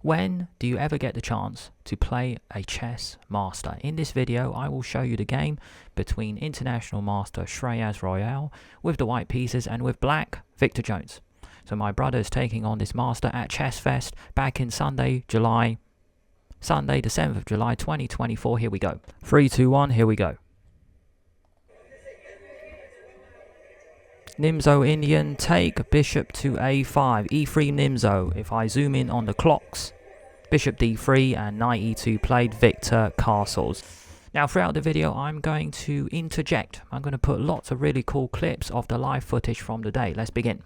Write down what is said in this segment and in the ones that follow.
When do you ever get the chance to play a chess master? In this video, I will show you the game between international master Shreyas Royale with the white pieces and with black Victor Jones. So my brother is taking on this master at Chess Fest back in Sunday the 7th of July 2024. Here we go. 3, 2, 1, here we go. Nimzo Indian, take bishop to a5, e3 Nimzo. If I zoom in on the clocks, bishop d3 and knight e2 played, Victor castles. Now throughout the video I'm going to interject. I'm going to put lots of really cool clips of the live footage from the day. Let's begin.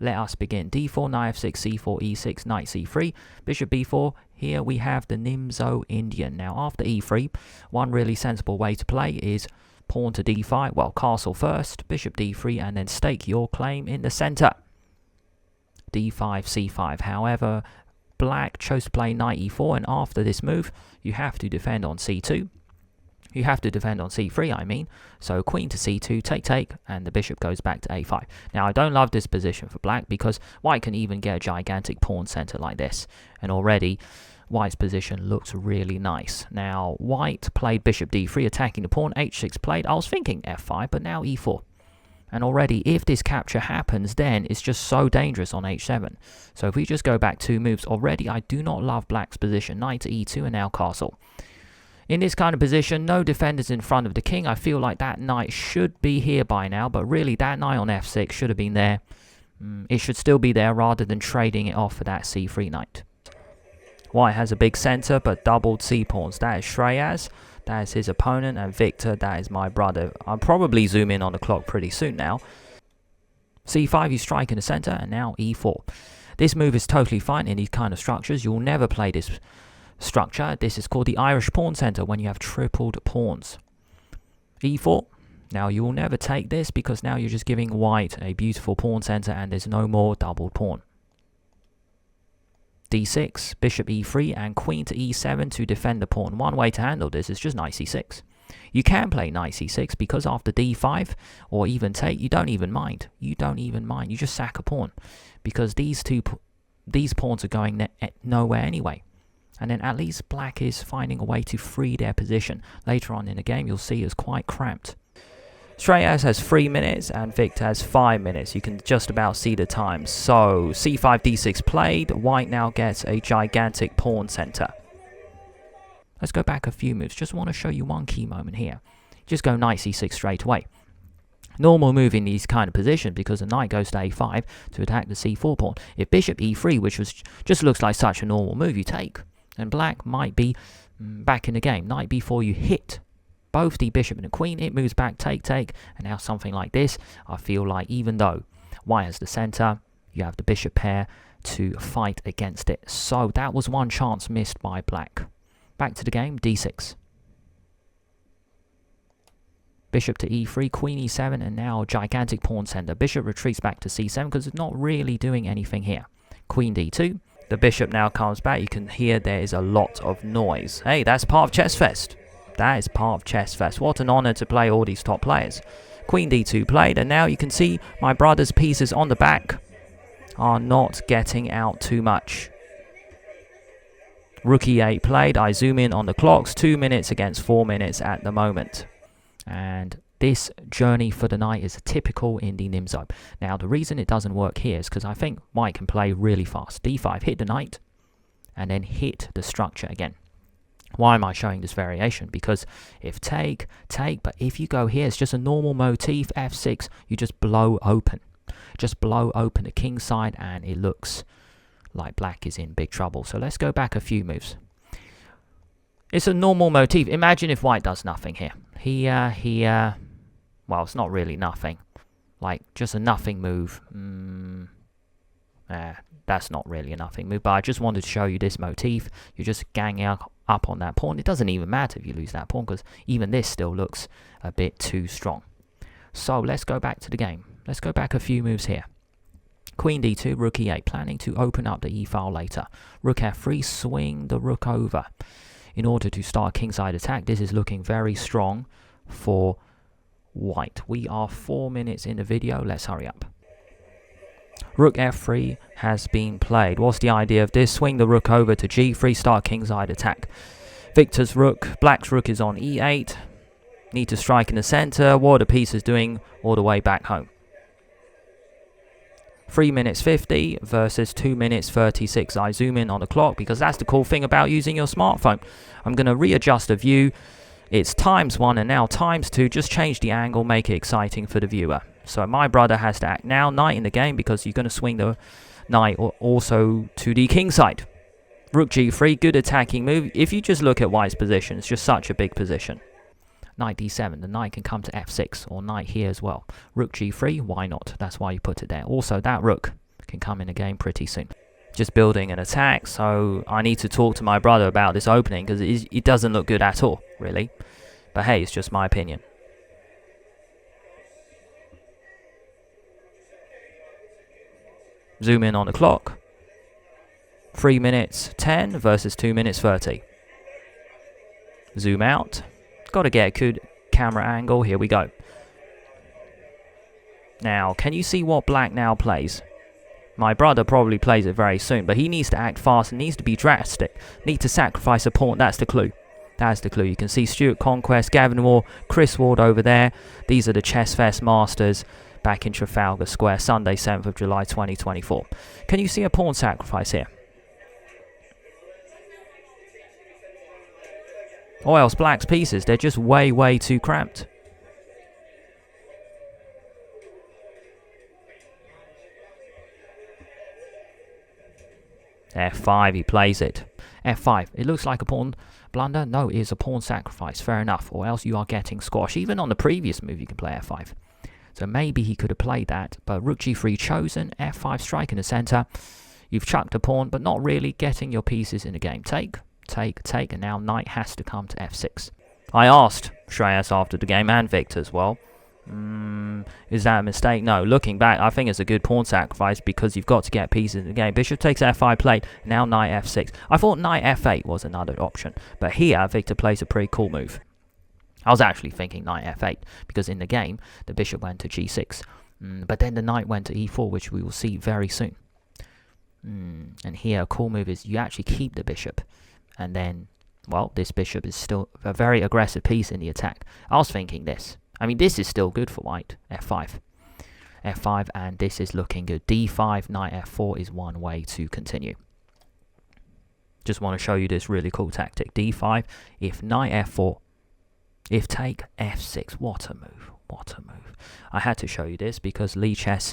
Let us begin. d4, knight f6, c4, e6, knight c3, bishop b4. Here we have the Nimzo Indian. Now after e3, one really sensible way to play is pawn to d5, well, castle first, bishop d3, and then stake your claim in the center. d5, c5. However, black chose to play knight e4, and after this move, you have to defend on c2. You have to defend on c3, I mean. So queen to c2, take, and the bishop goes back to a5. Now, I don't love this position for black because white can even get a gigantic pawn center like this. And already, white's position looks really nice. Now, white played bishop d3, attacking the pawn, h6 played. I was thinking f5, but now e4. And already, if this capture happens, then it's just so dangerous on h7. So if we just go back 2 moves, already I do not love black's position. Knight to e2 and now castle. In this kind of position, no defenders in front of the king. I feel like that knight should be here by now, but really that knight on f6 should have been there. It should still be there rather than trading it off for that c3 knight. White has a big center, but doubled c-pawns. That is Shreyas, that is his opponent, and Victor, that is my brother. I'll probably zoom in on the clock pretty soon now. c5, you strike in the center, and now e4. This move is totally fine in these kind of structures. You'll never play this structure. This is called the Irish pawn center when you have tripled pawns. e4. Now you will never take this because now you're just giving white a beautiful pawn center and there's no more doubled pawn. d6, bishop e3 and queen to e7 to defend the pawn. One way to handle this is just knight c6. You can play knight c6 because after d5 or even take, you don't even mind. You don't even mind. You just sack a pawn because these pawns are going nowhere anyway. And then at least black is finding a way to free their position. Later on in the game, you'll see it's quite cramped. Shreyas has 3 minutes and Victor has 5 minutes. You can just about see the time. So c5, d6 played. White now gets a gigantic pawn center. Let's go back a few moves. Just want to show you one key moment here. Just go knight c6 straight away. Normal move in these kind of positions because the knight goes to a5 to attack the c4 pawn. If bishop e3, which just looks like such a normal move, you take. And black might be back in the game. Knight b4, you hit both the bishop and the queen. It moves back, take. And now something like this. I feel like even though white has the center, you have the bishop pair to fight against it. So that was one chance missed by black. Back to the game, d6. Bishop to e3, queen e7, and now gigantic pawn center. Bishop retreats back to c7 because it's not really doing anything here. Queen d2. The bishop now comes back. You can hear there is a lot of noise. Hey, that's part of Chess Fest. That is part of Chess Fest. What an honor to play all these top players. Queen d2 played, and now you can see my brother's pieces on the back are not getting out too much. Rook e8 played. I zoom in on the clocks. 2 minutes against 4 minutes at the moment. And this journey for the knight is typical in the Nimzo. Now, the reason it doesn't work here is because I think white can play really fast. d5, hit the knight, and then hit the structure again. Why am I showing this variation? Because if take, but if you go here, it's just a normal motif, f6, you just blow open. Just blow open the king side, and it looks like black is in big trouble. So let's go back a few moves. It's a normal motif. Imagine if white does nothing here. Here, well, it's not really nothing. Like, just a nothing move. That's not really a nothing move, but I just wanted to show you this motif. You're just ganging up on that pawn. It doesn't even matter if you lose that pawn, because even this still looks a bit too strong. So, let's go back to the game. Let's go back a few moves here. Queen d2, rook e8, planning to open up the e-file later. Rook f3, swing the rook over in order to start a kingside attack. This is looking very strong for white. We are 4 minutes in the video. Let's hurry up. Rook f3 has been played. What's the idea of this? Swing the rook over to g3, start kingside attack. Victor's rook, black's rook is on e8. Need to strike in the center. What are the pieces doing all the way back home? 3 minutes 50 versus 2 minutes 36. I zoom in on the clock because that's the cool thing about using your smartphone. I'm going to readjust the view. It's ×1 and now ×2. Just change the angle, make it exciting for the viewer. So my brother has to act now. Knight in the game because you're going to swing the knight also to the king side. Rook g3, good attacking move. If you just look at white's position, it's just such a big position. Knight d7, the knight can come to f6, or knight here as well. Rook g3, why not? That's why you put it there. Also, that rook can come in the game pretty soon. Just building an attack, so I need to talk to my brother about this opening, because it doesn't look good at all, really. But hey, it's just my opinion. Zoom in on the clock. 3 minutes 10 versus 2 minutes 30. Zoom out. Got to get a good camera angle. Here we go. Now, can you see what black now plays? My brother probably plays it very soon, but he needs to act fast and needs to be drastic. Need to sacrifice a pawn. That's the clue. That's the clue. You can see Stuart Conquest, Gavin Moore, Chris Ward over there. These are the Chess Fest Masters back in Trafalgar Square, Sunday, 7th of July, 2024. Can you see a pawn sacrifice here? Or else black's pieces, they're just way too cramped. F5, he plays it. F5, it looks like a pawn blunder. No, it is a pawn sacrifice. Fair enough. Or else you are getting squash. Even on the previous move, you can play F5. So maybe he could have played that. But Rook G3 chosen. F5, strike in the center. You've chucked a pawn, but not really getting your pieces in the game. Take, and now knight has to come to F6. I asked Shreyas after the game, and Victor as well. Is that a mistake? No, looking back, I think it's a good pawn sacrifice because you've got to get pieces in the game. Bishop takes F5 played, now knight F6. I thought knight F8 was another option, but here Victor plays a pretty cool move. I was actually thinking knight F8 because in the game, the bishop went to G6. But then the knight went to E4, which we will see very soon. And here, a cool move is you actually keep the bishop. And then, well, this bishop is still a very aggressive piece in the attack. I was thinking this. I mean, this is still good for white. F5. F5, and this is looking good. D5, knight F4 is one way to continue. Just want to show you this really cool tactic. D5, if knight F4, if take F6. What a move. What a move. I had to show you this because Lee Chess,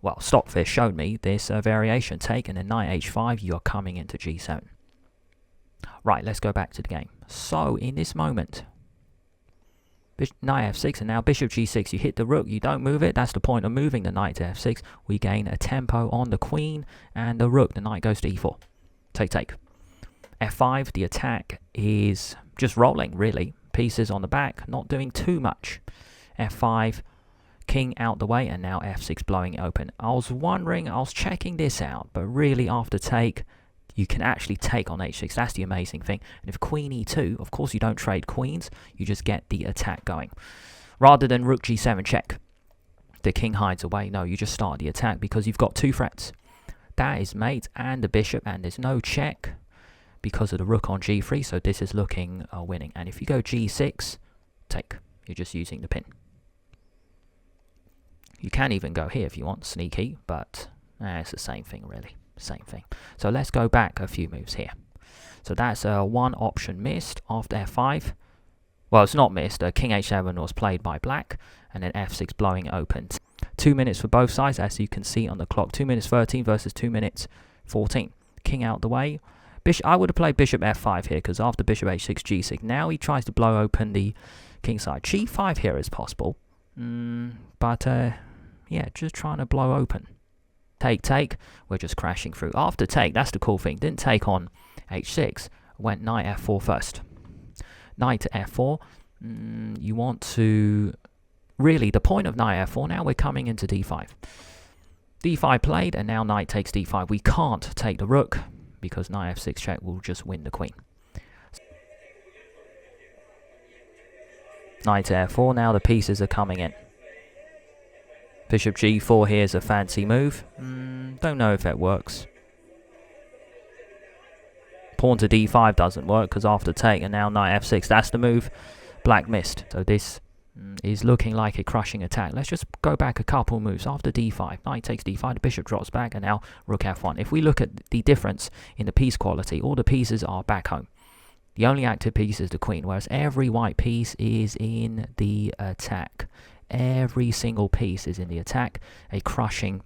well, Stockfish showed me this variation. Take, and then knight H5, you're coming into G7. Right, let's go back to the game. So, in this moment, knight F6, and now bishop G6. You hit the rook, you don't move it. That's the point of moving the knight to F6. We gain a tempo on the queen and the rook. The knight goes to E4. Take. F5, the attack is just rolling, really. Pieces on the back, not doing too much. F5, king out the way, and now F6 blowing it open. I was checking this out, but really after take, you can actually take on H6. That's the amazing thing. And if queen E2, of course you don't trade queens, you just get the attack going. Rather than rook G7 check, the king hides away. No, you just start the attack because you've got 2 threats. That is mate and the bishop, and there's no check because of the rook on G3, so this is looking winning. And if you go G6, take. You're just using the pin. You can even go here if you want, sneaky, but it's the same thing really. Same thing. So let's go back a few moves here. So that's one option missed after F5. Well, it's not missed. King H7 was played by black, and then F6 blowing open. 2 minutes for both sides, as you can see on the clock. 2 minutes 13 versus 2 minutes 14. King out the way. I would have played bishop F5 here, because after bishop H6, G6, now he tries to blow open the king side. G5 here is possible. But, yeah, just trying to blow open. Take, we're just crashing through. After take, that's the cool thing, didn't take on H6, went knight F4 first. Knight to F4, you want to, really the point of knight F4, now we're coming into D5. D5 played, and now knight takes D5. We can't take the rook, because knight F6 check will just win the queen. Knight to F4, now the pieces are coming in. Bishop g4 here is a fancy move. Don't know if it works. Pawn to d5 doesn't work because after take and now knight f6, that's the move. Black missed. So this is looking like a crushing attack. Let's just go back a couple moves. After d5, knight takes d5, the bishop drops back, and now rook f1. If we look at the difference in the piece quality, all the pieces are back home. The only active piece is the queen, whereas every white piece is in the attack. Every single piece is in the attack. A crushing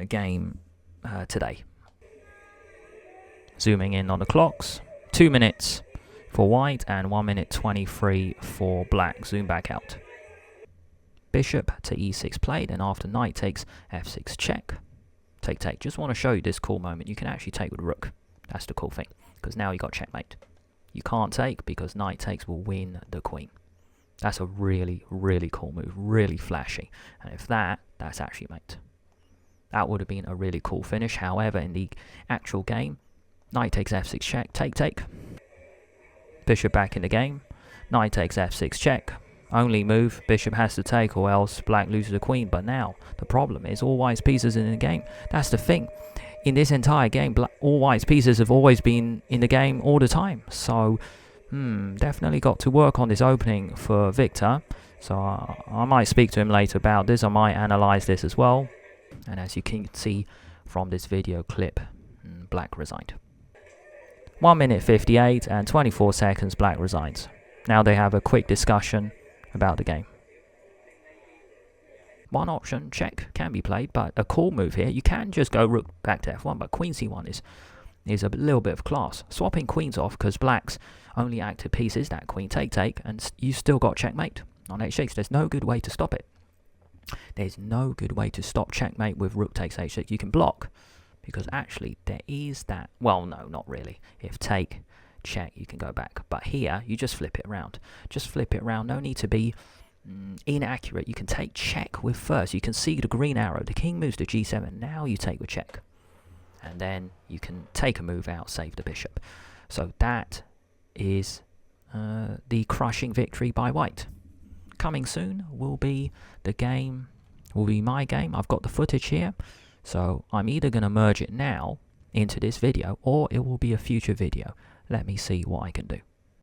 game today. Zooming in on the clocks. 2 minutes for white and 1 minute 23 for black. Zoom back out. Bishop to e6 played, and after knight takes f6 check. Take, take. Just want to show you this cool moment. You can actually take with rook. That's the cool thing, because now you got checkmate. You can't take because knight takes will win the queen. That's a really, really cool move. Really flashy. And if that's actually mate. That would have been a really cool finish. However, in the actual game, knight takes f6 check. Take, take. Bishop back in the game. Knight takes f6 check. Only move. Bishop has to take or else black loses the queen. But now, the problem is all white's pieces in the game. That's the thing. In this entire game, all white's pieces have always been in the game all the time. So, definitely got to work on this opening for Victor. So I might speak to him later about this. I might analyze this as well. And as you can see from this video clip, black resigned. 1 minute 58 and 24 seconds, black resigns. Now they have a quick discussion about the game. One option, check, can be played, but a cool move here, you can just go rook back to f1, but queen c1 is a little bit of class. Swapping queens off, because black's only active piece is that queen take, take, and you still got checkmate on h6. There's no good way to stop it. There's no good way to stop checkmate with rook takes h6. You can block, because actually there is that, well, no, not really. If take, check, you can go back. But here, you just flip it around. Just flip it around, no need to be inaccurate. You can take check with first. You can see the green arrow. The king moves to g7. Now you take with check. And then you can take a move out, save the bishop. So that is the crushing victory by white. Coming soon will be the game, will be my game. I've got the footage here. So I'm either going to merge it now into this video or it will be a future video. Let me see what I can do.